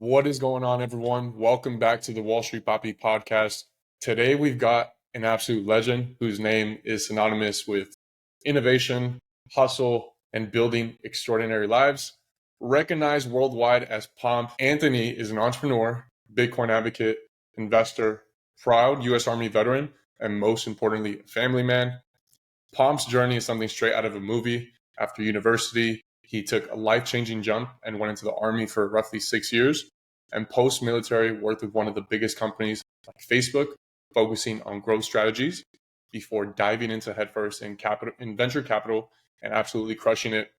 What is going on, everyone? Welcome back to the Wall Street Pomp Podcast. Today, we've got an absolute legend whose name is synonymous with innovation, hustle, and building extraordinary lives. Recognized worldwide as Pomp, Anthony is an entrepreneur, Bitcoin advocate, investor, proud U.S. Army veteran, and most importantly, a family man. Pomp's journey is something straight out of a movie. After university, he took a life-changing jump and went into the Army for roughly 6 years, and post-military worked with one of the biggest companies like Facebook, focusing on growth strategies before diving into headfirst in venture capital and absolutely crushing it.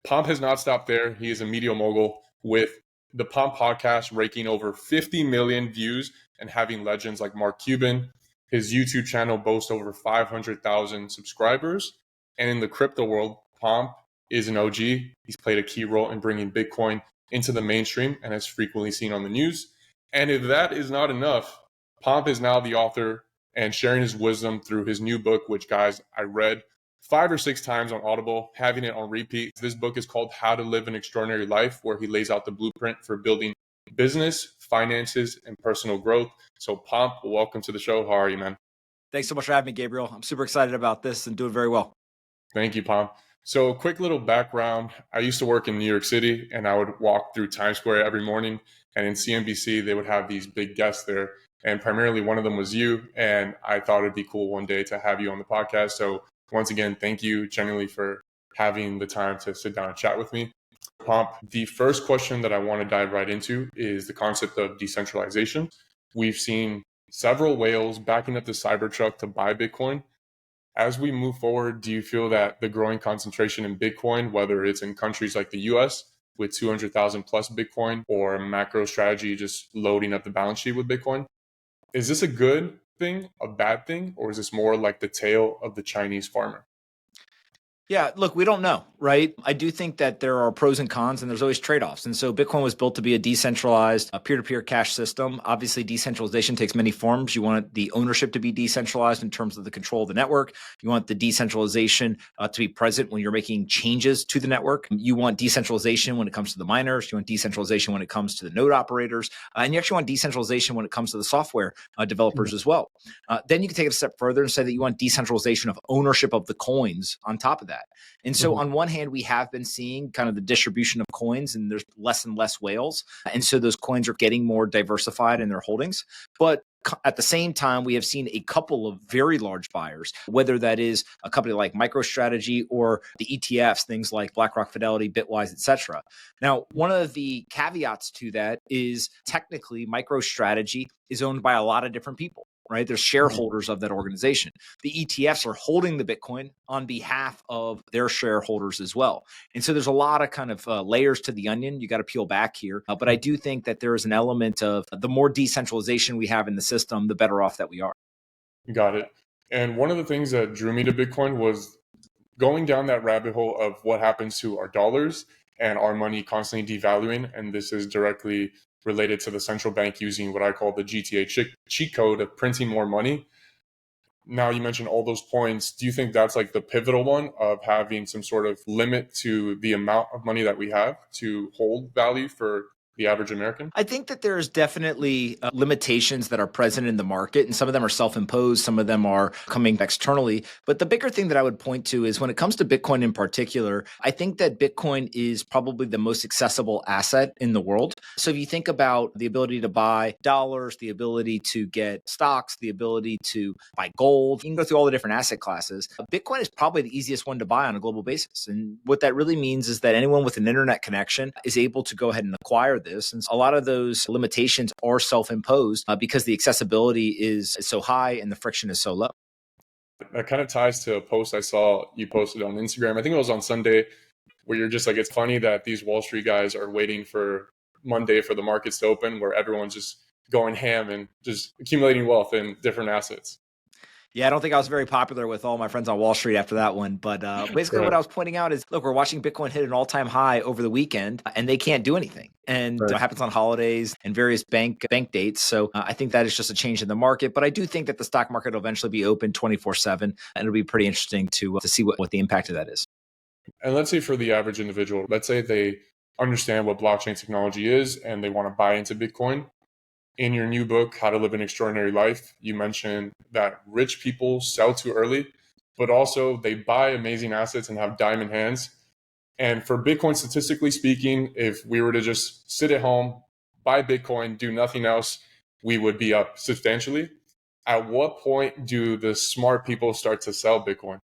Pomp has not stopped there. He is a media mogul with the Pomp Podcast raking over 50 million views and having legends like Mark Cuban. His YouTube channel boasts over 500,000 subscribers. And in the crypto world, Pomp is an OG. He's played a key role in bringing Bitcoin into the mainstream and is frequently seen on the news. And if that is not enough, Pomp is now the author and sharing his wisdom through his new book, which, guys, I read 5 or 6 times on Audible, having it on repeat. This book is called How to Live an Extraordinary Life, where he lays out the blueprint for building business, finances, and personal growth. So Pomp, welcome to the show. How are you, man? Thanks so much for having me, Gabriel. I'm super excited about this and doing very well. Thank you, Pomp. So quick little background. I used to work in New York City, and I would walk through Times Square every morning. And in CNBC, they would have these big guests there. And primarily one of them was you. And I thought it'd be cool one day to have you on the podcast. So once again, thank you genuinely for having the time to sit down and chat with me. Pomp, the first question that I want to dive right into is the concept of decentralization. We've seen several whales backing up the Cybertruck to buy Bitcoin. As we move forward, do you feel that the growing concentration in Bitcoin, whether it's in countries like the US with 200,000 plus Bitcoin, or a macro strategy just loading up the balance sheet with Bitcoin, is this a good thing, a bad thing, or is this more like the tale of the Chinese farmer? Yeah, look, we don't know, right? I do think that there are pros and cons, and there's always trade-offs. And so Bitcoin was built to be a decentralized peer-to-peer cash system. Obviously, decentralization takes many forms. You want the ownership to be decentralized in terms of the control of the network. You want the decentralization to be present when you're making changes to the network. You want decentralization when it comes to the miners. You want decentralization when it comes to the node operators. And you actually want decentralization when it comes to the software developers as well. Then you can take it a step further and say that you want decentralization of ownership of the coins on top of that. And so on one hand, we have been seeing kind of the distribution of coins, and there's less and less whales. And so those coins are getting more diversified in their holdings. But at the same time, we have seen a couple of very large buyers, whether that is a company like MicroStrategy or the ETFs, things like BlackRock, Fidelity, Bitwise, etc. Now, one of the caveats to that is technically MicroStrategy is owned by a lot of different people. Right? There's shareholders of that organization. The ETFs are holding the Bitcoin on behalf of their shareholders as well. And so there's a lot of kind of layers to the onion you got to peel back here. But I do think that there is an element of the more decentralization we have in the system, the better off that we are. Got it. And one of the things that drew me to Bitcoin was going down that rabbit hole of what happens to our dollars and our money constantly devaluing. And this is directly related to the central bank using what I call the GTA cheat code of printing more money. Now, you mentioned all those points. Do you think that's like the pivotal one of having some sort of limit to the amount of money that we have to hold value for the average American? I think that there's definitely limitations that are present in the market, and some of them are self-imposed, some of them are coming externally. But the bigger thing that I would point to is when it comes to Bitcoin in particular, I think that Bitcoin is probably the most accessible asset in the world. So if you think about the ability to buy dollars, the ability to get stocks, the ability to buy gold, you can go through all the different asset classes. Bitcoin is probably the easiest one to buy on a global basis. And what that really means is that anyone with an internet connection is able to go ahead and acquire this. And a lot of those limitations are self-imposed because the accessibility is so high and the friction is so low. That kind of ties to a post I saw you posted on Instagram. I think it was on Sunday, where you're just like, it's funny that these Wall Street guys are waiting for Monday for the markets to open, where everyone's just going ham and just accumulating wealth in different assets. Yeah, I don't think I was very popular with all my friends on Wall Street after that one. But basically what I was pointing out is, look, we're watching Bitcoin hit an all-time high over the weekend, and they can't do anything. And it happens on holidays and various bank dates. So I think that is just a change in the market. But I do think that the stock market will eventually be open 24/7. And it'll be pretty interesting to see what the impact of that is. And let's say for the average individual, let's say they understand what blockchain technology is and they want to buy into Bitcoin. In your new book, How to Live an Extraordinary Life, you mentioned that rich people sell too early, but also they buy amazing assets and have diamond hands. And for Bitcoin, statistically speaking, if we were to just sit at home, buy Bitcoin, do nothing else, we would be up substantially. At what point do the smart people start to sell Bitcoin?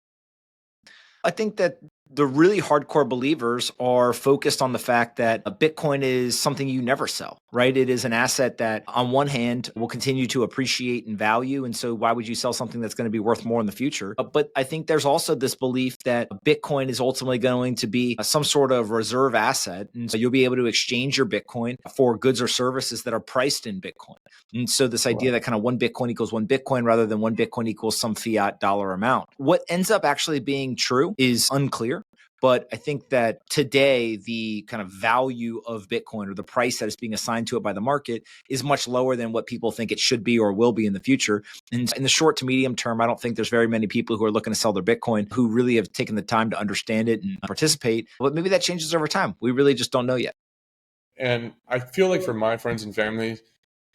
I think that the really hardcore believers are focused on the fact that Bitcoin is something you never sell, right? It is an asset that on one hand will continue to appreciate in value. And so why would you sell something that's going to be worth more in the future? But I think there's also this belief that Bitcoin is ultimately going to be some sort of reserve asset. And so you'll be able to exchange your Bitcoin for goods or services that are priced in Bitcoin. And so this idea that kind of one Bitcoin equals one Bitcoin rather than one Bitcoin equals some fiat dollar amount. What ends up actually being true is unclear. But I think that today, the kind of value of Bitcoin or the price that is being assigned to it by the market is much lower than what people think it should be or will be in the future. And in the short to medium term, I don't think there's very many people who are looking to sell their Bitcoin who really have taken the time to understand it and participate. But maybe that changes over time. We really just don't know yet. And I feel like for my friends and family,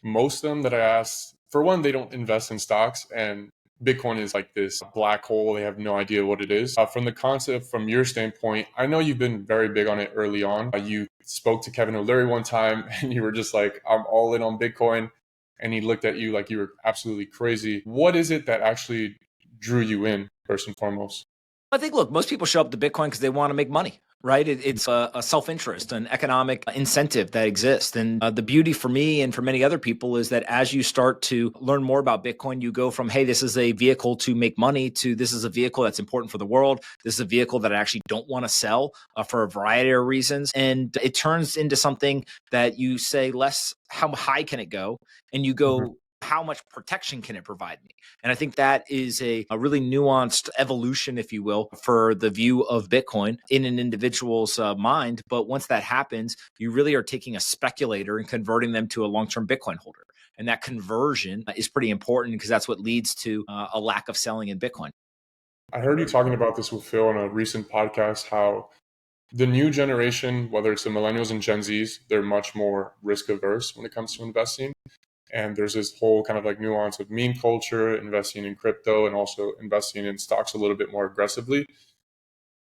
most of them that I ask, for one, they don't invest in stocks, and Bitcoin is like this black hole. They have no idea what it is. From the concept, from your standpoint, I know you've been very big on it early on. You spoke to Kevin O'Leary one time and you were just like, I'm all in on Bitcoin. And he looked at you like you were absolutely crazy. What is it that actually drew you in, first and foremost? I think, look, most people show up to Bitcoin because they want to make money, right? It's a self-interest, an economic incentive that exists. And the beauty for me and for many other people is that as you start to learn more about Bitcoin, you go from, hey, this is a vehicle to make money to this is a vehicle that's important for the world. This is a vehicle that I actually don't want to sell for a variety of reasons. And it turns into something that you say less, how high can it go? And you go, how much protection can it provide me? And I think that is a really nuanced evolution, if you will, for the view of Bitcoin in an individual's mind. But once that happens, you really are taking a speculator and converting them to a long-term Bitcoin holder. And that conversion is pretty important because that's what leads to a lack of selling in Bitcoin. I heard you talking about this with Phil on a recent podcast, how the new generation, whether it's the millennials and Gen Zs, they're much more risk averse when it comes to investing. And there's this whole kind of like nuance of meme culture, investing in crypto, and also investing in stocks a little bit more aggressively.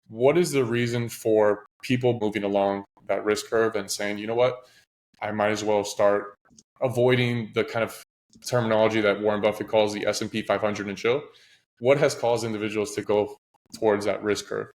What is the reason for people moving along that risk curve and saying, you know what, I might as well start avoiding the kind of terminology that Warren Buffett calls the S&P 500 and chill? What has caused individuals to go towards that risk curve?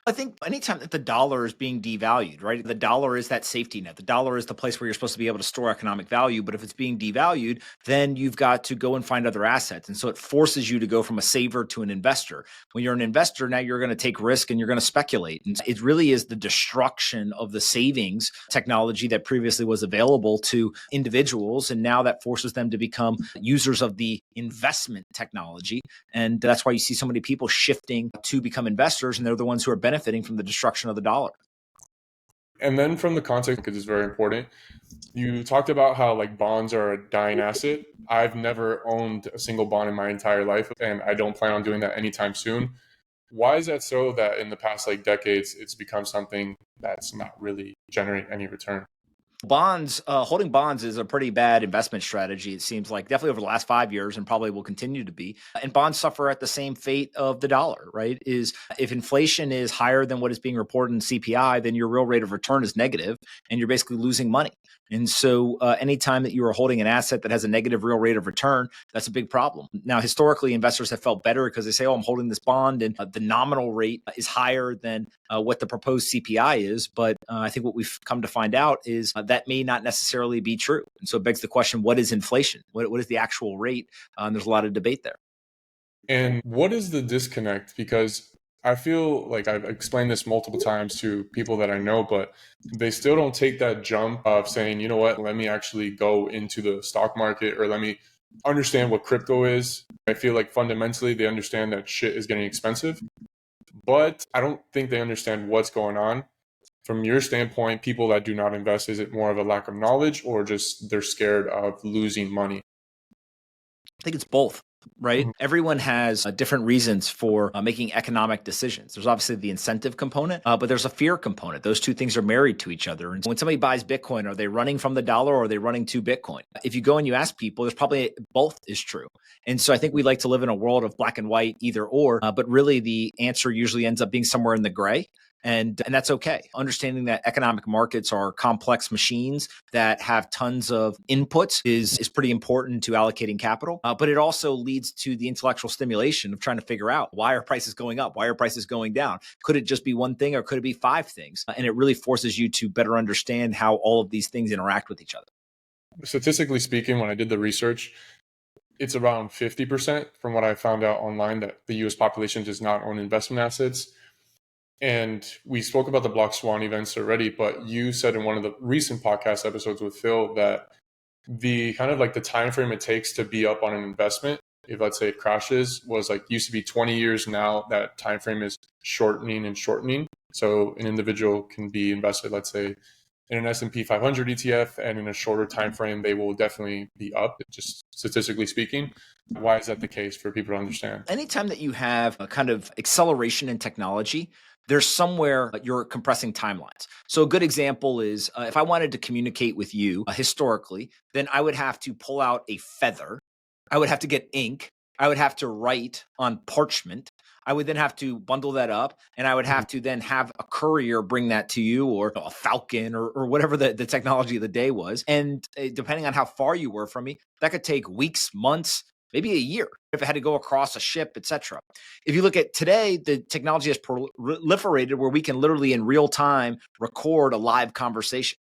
I think anytime that the dollar is being devalued, right? The dollar is that safety net. The dollar is the place where you're supposed to be able to store economic value. But if it's being devalued, then you've got to go and find other assets. And so it forces you to go from a saver to an investor. When you're an investor, now you're going to take risk and you're going to speculate. And it really is the destruction of the savings technology that previously was available to individuals. And now that forces them to become users of the investment technology. And that's why you see so many people shifting to become investors. And they're the ones who are benefiting from the destruction of the dollar. And then from the context, because it's very important, you talked about how like bonds are a dying asset. I've never owned a single bond in my entire life, and I don't plan on doing that anytime soon. Why is that so that in the past like decades, it's become something that's not really generating any return? Bonds, holding bonds is a pretty bad investment strategy. It seems like definitely over the last 5 years and probably will continue to be. And bonds suffer at the same fate of the dollar, right? Is if inflation is higher than what is being reported in CPI, then your real rate of return is negative and you're basically losing money. And so anytime that you are holding an asset that has a negative real rate of return, that's a big problem. Now, historically, investors have felt better because they say, oh, I'm holding this bond and the nominal rate is higher than what the proposed CPI is. But I think what we've come to find out is that may not necessarily be true. And so it begs the question, what is inflation? What is the actual rate? There's a lot of debate there. And what is the disconnect? Because I feel like I've explained this multiple times to people that I know, but they still don't take that jump of saying, you know what, let me actually go into the stock market or let me understand what crypto is. I feel like fundamentally they understand that shit is getting expensive, but I don't think they understand what's going on. From your standpoint, people that do not invest, is it more of a lack of knowledge or just they're scared of losing money? I think it's both. right? Mhm. Everyone has different reasons for making economic decisions. There's obviously the incentive component, but there's a fear component. Those two things are married to each other. And when somebody buys Bitcoin, are they running from the dollar or are they running to Bitcoin? If you go and you ask people, there's probably both is true. And so I think we like to live in a world of black and white, either or, but really the answer usually ends up being somewhere in the gray. And that's okay. Understanding that economic markets are complex machines that have tons of inputs is pretty important to allocating capital. But it also leads to the intellectual stimulation of trying to figure out, why are prices going up? Why are prices going down? Could it just be one thing or could it be five things? And it really forces you to better understand how all of these things interact with each other. Statistically speaking, when I did the research, it's around 50% from what I found out online that the US population does not own investment assets. And we spoke about the Black Swan events already, but you said in one of the recent podcast episodes with Phil that the kind of like the time frame it takes to be up on an investment, if let's say it crashes, was like used to be 20 years. Now that time frame is shortening and shortening. So an individual can be invested, let's say, in an S&P 500 ETF, and in a shorter time frame, they will definitely be up, just statistically speaking. Why is that the case for people to understand? Anytime that you have a kind of acceleration in technology, there's somewhere you're compressing timelines. So a good example is if I wanted to communicate with you historically, then I would have to pull out a feather. I would have to get ink. I would have to write on parchment. I would then have to bundle that up, and I would have to then have a courier bring that to you, or a falcon, or whatever the technology of the day was. And depending on how far you were from me, that could take weeks, months, maybe a year if it had to go across a ship, etc. If you look at today, the technology has proliferated where we can literally in real time record a live conversation.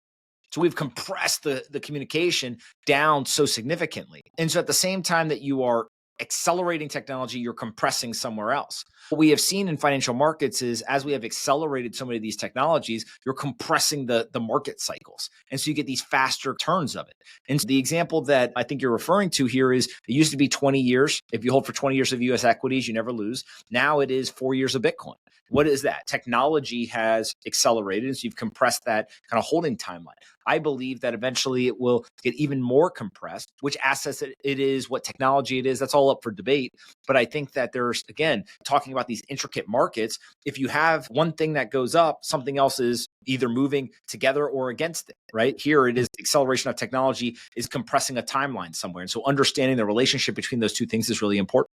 So we've compressed the communication down so significantly. And so at the same time that you are accelerating technology, you're compressing somewhere else. What we have seen in financial markets is as we have accelerated so many of these technologies, you're compressing the market cycles. And so you get these faster turns of it. And so the example that I think you're referring to here is it used to be 20 years. If you hold for 20 years of US equities, you never lose. Now it is 4 years of Bitcoin. What is that? Technology has accelerated, so you've compressed that kind of holding timeline. I believe that eventually it will get even more compressed. Which assets it is, what technology it is, that's all up for debate. But I think that there's, again, talking about these intricate markets, if you have one thing that goes up, something else is either moving together or against it, right? Here it is, acceleration of technology is compressing a timeline somewhere. And so understanding the relationship between those two things is really important.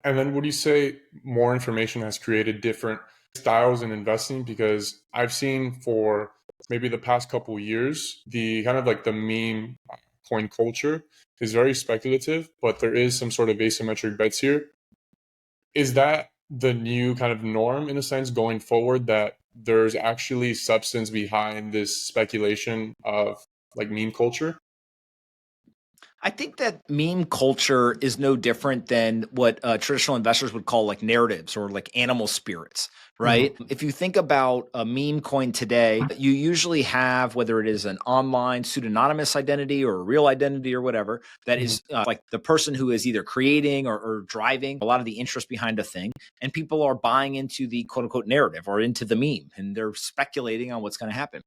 And then would you say more information has created different styles in investing? Because I've seen for maybe the past couple of years, the kind of like the meme coin culture is very speculative, but there is some sort of asymmetric bets here. Is that the new kind of norm in a sense going forward, that there's actually substance behind this speculation of like meme culture? I think that meme culture is no different than what traditional investors would call like narratives or like animal spirits, right? Mm-hmm. If you think about a meme coin today, you usually have, whether it is an online pseudonymous identity or a real identity or whatever, that is like the person who is either creating or driving a lot of the interest behind a thing. And people are buying into the quote unquote narrative or into the meme, and they're speculating on what's going to happen.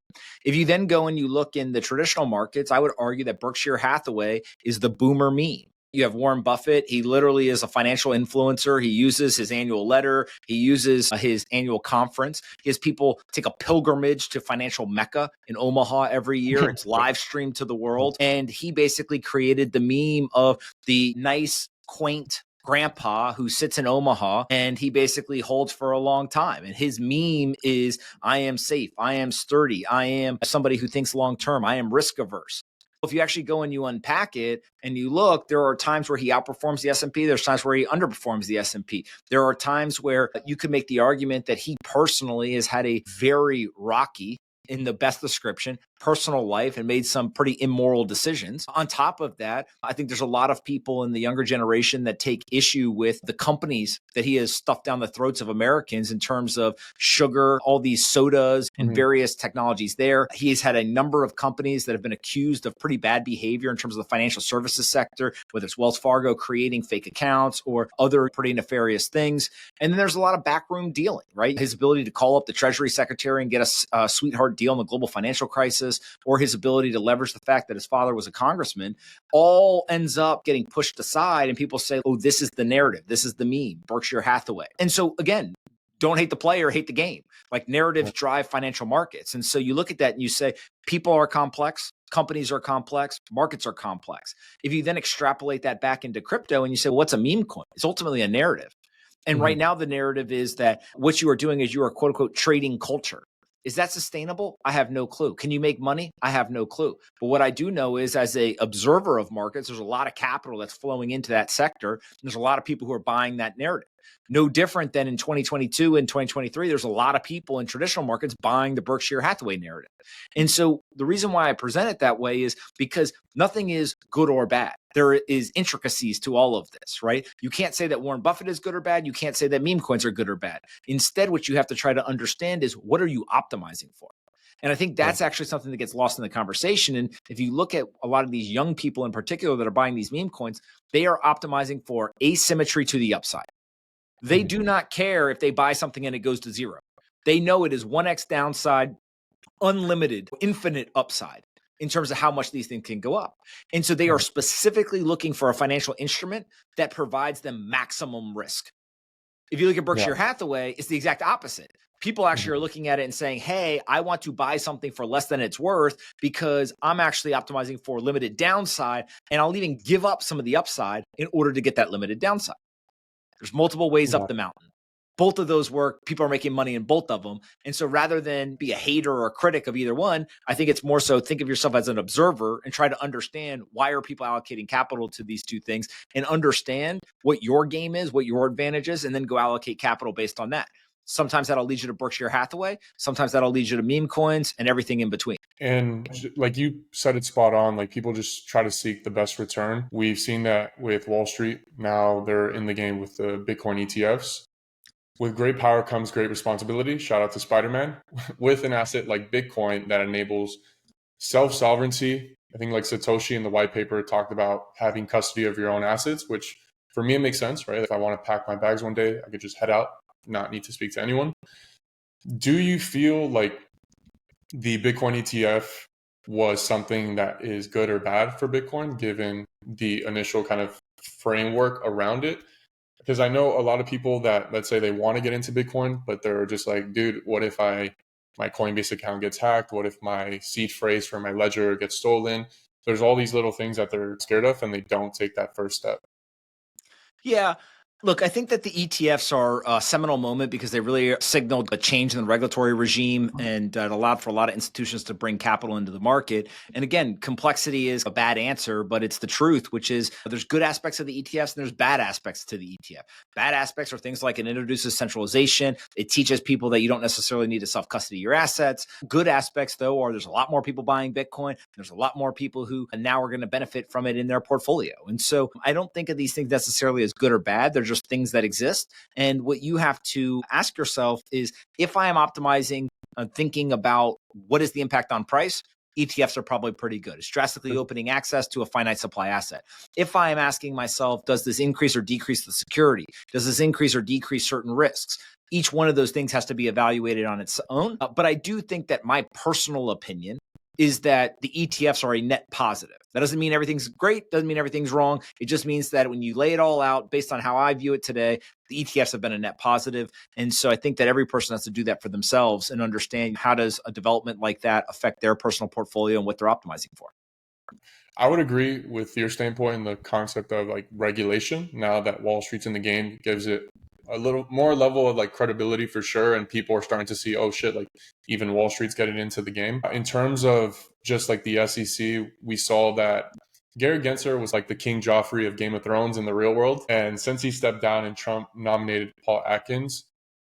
If you then go and you look in the traditional markets, I would argue that Berkshire Hathaway is the boomer meme. You have Warren Buffett. He literally is a financial influencer. He uses his annual letter. He uses his annual conference. He has people take a pilgrimage to financial Mecca in Omaha every year. It's live streamed to the world. And he basically created the meme of the nice, quaint grandpa who sits in Omaha and he basically holds for a long time. And his meme is, I am safe. I am sturdy. I am somebody who thinks long term. I am risk averse. If you actually go and you unpack it and you look, there are times where he outperforms the S&P. There's times where he underperforms the S&P. There are times where you could make the argument that he personally has had a very rocky, in the best description, personal life and made some pretty immoral decisions. On top of that, I think there's a lot of people in the younger generation that take issue with the companies that he has stuffed down the throats of Americans in terms of sugar, all these sodas and various technologies there. He has had a number of companies that have been accused of pretty bad behavior in terms of the financial services sector, whether it's Wells Fargo creating fake accounts or other pretty nefarious things. And then there's a lot of backroom dealing, right? His ability to call up the Treasury Secretary and get a sweetheart deal in the global financial crisis. basis or his ability to leverage the fact that his father was a congressman all ends up getting pushed aside. And people say, oh, this is the narrative. This is the meme, Berkshire Hathaway. And so again, don't hate the player, hate the game. Like narratives drive financial markets. And so you look at that and you say, people are complex, companies are complex, markets are complex. If you then extrapolate that back into crypto and you say, well, what's a meme coin? It's ultimately a narrative. And right now the narrative is that what you are doing is you are quote unquote trading culture. Is that sustainable? I have no clue. Can you make money? I have no clue. But what I do know is as a observer of markets, there's a lot of capital that's flowing into that sector. There's a lot of people who are buying that narrative. No different than in 2022 and 2023, there's a lot of people in traditional markets buying the Berkshire Hathaway narrative. And so the reason why I present it that way is because nothing is good or bad. There is intricacies to all of this, right? You can't say that Warren Buffett is good or bad. You can't say that meme coins are good or bad. Instead, what you have to try to understand is what are you optimizing for? And I think that's actually something that gets lost in the conversation. And if you look at a lot of these young people in particular that are buying these meme coins, they are optimizing for asymmetry to the upside. They do not care if they buy something and it goes to zero. They know it is 1x downside, unlimited, infinite upside in terms of how much these things can go up. And so they are specifically looking for a financial instrument that provides them maximum risk. If you look at Berkshire Hathaway, it's the exact opposite. People actually are looking at it and saying, hey, I want to buy something for less than it's worth because I'm actually optimizing for limited downside, and I'll even give up some of the upside in order to get that limited downside. There's multiple ways up the mountain. Both of those work. People are making money in both of them. And so rather than be a hater or a critic of either one, I think it's more so think of yourself as an observer and try to understand why are people allocating capital to these two things and understand what your game is, what your advantage is, and then go allocate capital based on that. Sometimes that'll lead you to Berkshire Hathaway. Sometimes that'll lead you to meme coins and everything in between. And like you said, it's spot on. Like people just try to seek the best return. We've seen that with Wall Street. Now they're in the game with the Bitcoin ETFs. With great power comes great responsibility. Shout out to Spider-Man. With an asset like Bitcoin that enables self-sovereignty. I think like Satoshi in the white paper talked about having custody of your own assets, which for me, it makes sense, right? If I want to pack my bags one day, I could just head out, not need to speak to anyone. Do you feel like the Bitcoin ETF was something that is good or bad for Bitcoin, given the initial kind of framework around it? Because I know a lot of people that, let's say they want to get into Bitcoin, but they're just like, dude, what if my Coinbase account gets hacked? What if my seed phrase for my ledger gets stolen? There's all these little things that they're scared of and they don't take that first step. Yeah. Look, I think that the ETFs are a seminal moment because they really signaled a change in the regulatory regime and it allowed for a lot of institutions to bring capital into the market. And again, complexity is a bad answer, but it's the truth, which is there's good aspects of the ETFs and there's bad aspects to the ETF. Bad aspects are things like it introduces centralization. It teaches people that you don't necessarily need to self-custody your assets. Good aspects, though, are there's a lot more people buying Bitcoin. There's a lot more people who now are going to benefit from it in their portfolio. And so I don't think of these things necessarily as good or bad. They're just things that exist. And what you have to ask yourself is, if I am optimizing, thinking about what is the impact on price, ETFs are probably pretty good. It's drastically opening access to a finite supply asset. If I am asking myself, does this increase or decrease the security? Does this increase or decrease certain risks? Each one of those things has to be evaluated on its own. But I do think that my personal opinion is that the ETFs are a net positive. That doesn't mean everything's great, doesn't mean everything's wrong. It just means that when you lay it all out based on how I view it today, the ETFs have been a net positive. And so I think that every person has to do that for themselves and understand how does a development like that affect their personal portfolio and what they're optimizing for. I would agree with your standpoint in the concept of like regulation. Now that Wall Street's in the game, gives it a little more level of like credibility for sure. And people are starting to see, oh shit, like even Wall Street's getting into the game. In terms of just like the SEC, we saw that Gary Gensler was like the King Joffrey of Game of Thrones in the real world. And since he stepped down and Trump nominated Paul Atkins,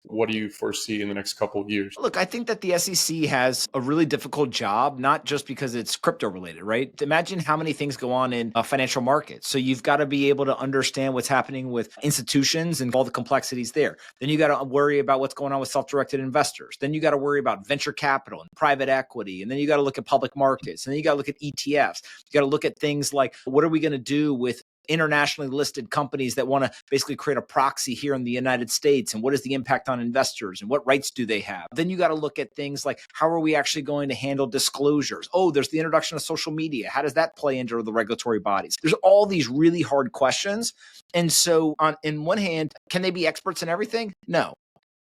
what do you foresee in the next couple of years? Look, I think that the SEC has a really difficult job, not just because it's crypto related, right? Imagine how many things go on in financial markets. So you've got to be able to understand what's happening with institutions and all the complexities there. Then you got to worry about what's going on with self-directed investors. Then you got to worry about venture capital and private equity. And then you got to look at public markets. And then you got to look at ETFs. You got to look at things like, what are we going to do with internationally listed companies that want to basically create a proxy here in the United States, and what is the impact on investors and what rights do they have? Then you got to look at things like, how are we actually going to handle disclosures? Oh, there's the introduction of social media. How does that play into the regulatory bodies? There's all these really hard questions. And so in one hand, can they be experts in everything? No.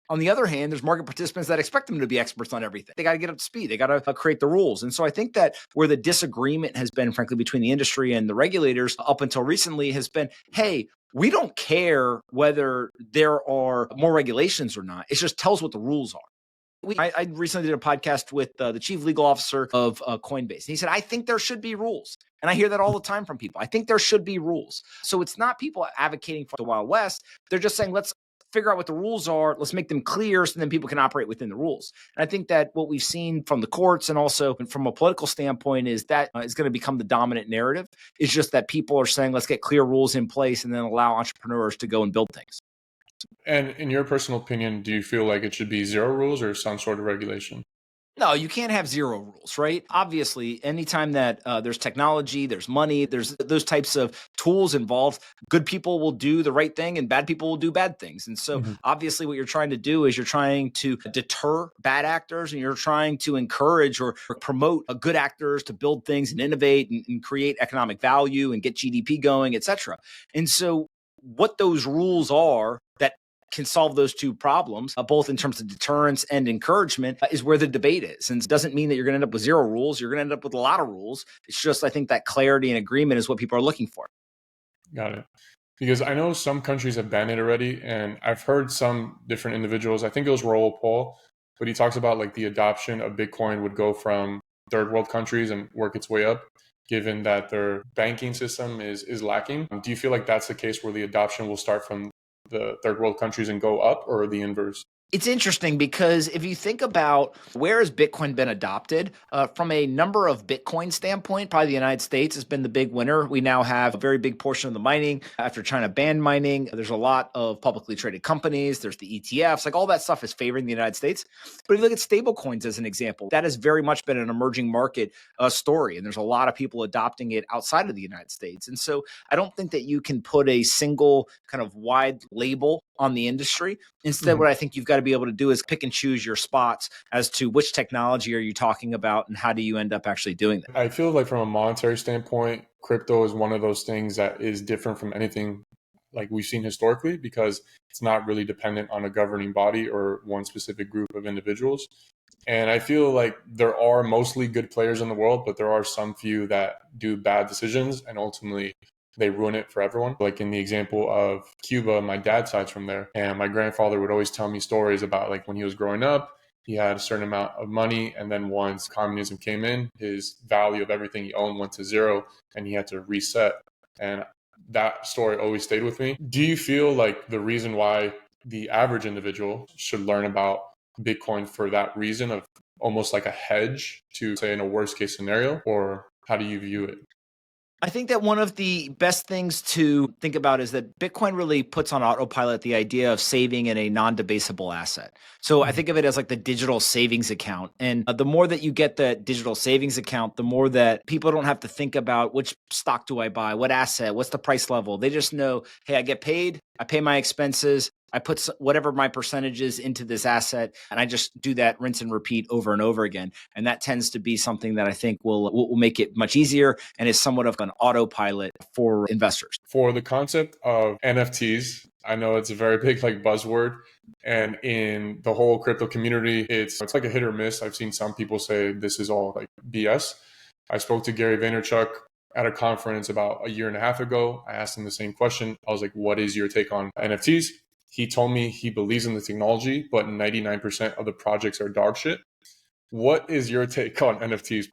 On the other hand, there's market participants that expect them to be experts on everything. They got to get up to speed. They got to create the rules. And so I think that where the disagreement has been, frankly, between the industry and the regulators up until recently has been, hey, we don't care whether there are more regulations or not. It just tells what the rules are. I recently did a podcast with the chief legal officer of Coinbase. And he said, I think there should be rules. And I hear that all the time from people. I think there should be rules. So it's not people advocating for the Wild West. They're just saying, let's figure out what the rules are. Let's make them clear so then people can operate within the rules. And I think that what we've seen from the courts and also from a political standpoint is that is going to become the dominant narrative. It's just that people are saying, let's get clear rules in place and then allow entrepreneurs to go and build things. And in your personal opinion, do you feel like it should be zero rules or some sort of regulation? No, you can't have zero rules, right? Obviously, anytime that there's technology, there's money, there's those types of tools involved, good people will do the right thing and bad people will do bad things. And so obviously what you're trying to do is you're trying to deter bad actors and you're trying to encourage or promote good actors to build things and innovate and create economic value and get GDP going, et cetera. And so what those rules are that can solve those two problems, both in terms of deterrence and encouragement, is where the debate is. And it doesn't mean that you're going to end up with zero rules. You're going to end up with a lot of rules. It's just, I think that clarity and agreement is what people are looking for. Got it. Because I know some countries have banned it already. And I've heard some different individuals, I think it was Raoul Pal, but he talks about like the adoption of Bitcoin would go from third world countries and work its way up, given that their banking system is lacking. Do you feel like that's the case where the adoption will start from the third world countries and go up, or the inverse? It's interesting because if you think about where has Bitcoin been adopted, from a number of Bitcoin standpoint, probably the United States has been the big winner. We now have a very big portion of the mining. After China banned mining, there's a lot of publicly traded companies. There's the ETFs, like all that stuff is favoring the United States. But if you look at stable coins as an example, that has very much been an emerging market story. And there's a lot of people adopting it outside of the United States. And so I don't think that you can put a single kind of wide label on the industry. Instead, what I think you've got to be able to do is pick and choose your spots as to which technology are you talking about and how do you end up actually doing that. I feel like from a monetary standpoint, crypto is one of those things that is different from anything like we've seen historically, because it's not really dependent on a governing body or one specific group of individuals. And I feel like there are mostly good players in the world, but there are some few that do bad decisions and ultimately they ruin it for everyone. Like in the example of Cuba, my dad's side's from there. And my grandfather would always tell me stories about like when he was growing up, he had a certain amount of money. And then once communism came in, his value of everything he owned went to zero and he had to reset. And that story always stayed with me. Do you feel like the reason why the average individual should learn about Bitcoin for that reason of almost like a hedge to, say, in a worst case scenario, or how do you view it? I think that one of the best things to think about is that Bitcoin really puts on autopilot the idea of saving in a non-debasable asset. So I think of it as like the digital savings account. And the more that you get that digital savings account, the more that people don't have to think about which stock do I buy, what asset, what's the price level. They just know, hey, I get paid, I pay my expenses, I put whatever my percentage is into this asset, and I just do that rinse and repeat over and over again. And that tends to be something that I think will make it much easier and is somewhat of an autopilot for investors. For the concept of NFTs, I know it's a very big like buzzword, and in the whole crypto community, it's like a hit or miss. I've seen some people say this is all like BS. I spoke to Gary Vaynerchuk at a conference about a year and a half ago. I asked him the same question. I was like, what is your take on NFTs? He told me he believes in the technology, but 99% of the projects are dog shit. What is your take on NFTs?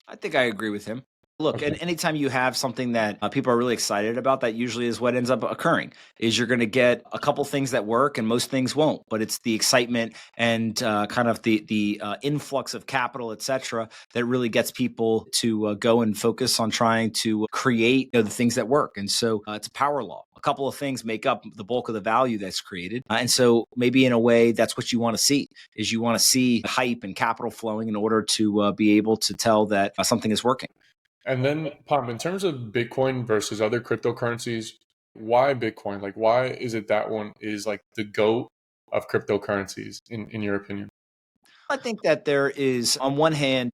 I think I agree with him. Look, and anytime you have something that people are really excited about, that usually is what ends up occurring, is you're going to get a couple things that work and most things won't. But it's the excitement and kind of the influx of capital, et cetera, that really gets people to go and focus on trying to create the things that work. And so it's a power law. A couple of things make up the bulk of the value that's created. And so maybe in a way, that's what you want to see, is you want to see hype and capital flowing in order to be able to tell that something is working. And then, Pomp, in terms of Bitcoin versus other cryptocurrencies, why Bitcoin? Like, why is it that one is like the GOAT of cryptocurrencies, in your opinion? I think that there is, on one hand,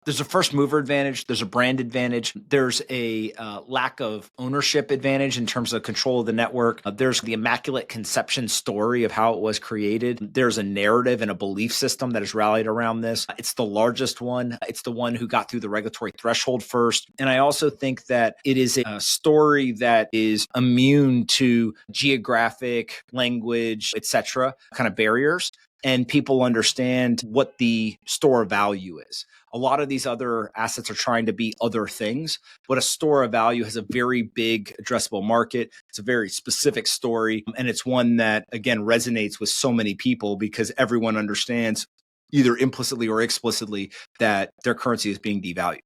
there's a first mover advantage. There's a brand advantage. There's a lack of ownership advantage in terms of control of the network. There's the immaculate conception story of how it was created. There's a narrative and a belief system that is rallied around this. It's the largest one. It's the one who got through the regulatory threshold first. And I also think that it is a story that is immune to geographic, language, etc. kind of barriers. And people understand what the store of value is. A lot of these other assets are trying to be other things, but a store of value has a very big addressable market. It's a very specific story. And it's one that, again, resonates with so many people because everyone understands either implicitly or explicitly that their currency is being devalued.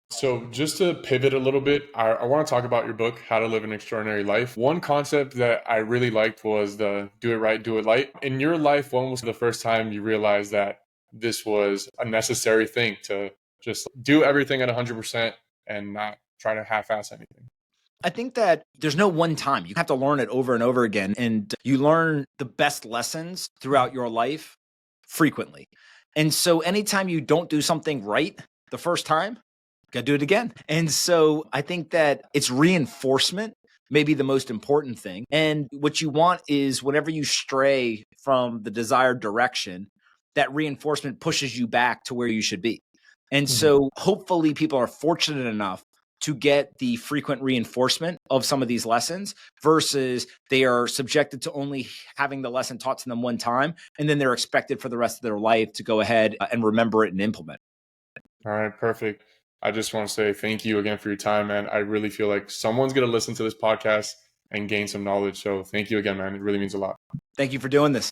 So just to pivot a little bit, I want to talk about your book, How to Live an Extraordinary Life. One concept that I really liked was the do it right, do it light. In your life, when was the first time you realized that this was a necessary thing to just do everything at 100% and not try to half-ass anything? I think that there's no one time. You have to learn it over and over again. And you learn the best lessons throughout your life frequently. And so anytime you don't do something right the first time, got to do it again. And so I think that it's reinforcement, maybe the most important thing. And what you want is whenever you stray from the desired direction, that reinforcement pushes you back to where you should be. And so hopefully people are fortunate enough to get the frequent reinforcement of some of these lessons versus they are subjected to only having the lesson taught to them one time. And then they're expected for the rest of their life to go ahead and remember it and implement it. All right, perfect. I just want to say thank you again for your time, man. I really feel like someone's going to listen to this podcast and gain some knowledge. So thank you again, man. It really means a lot. Thank you for doing this.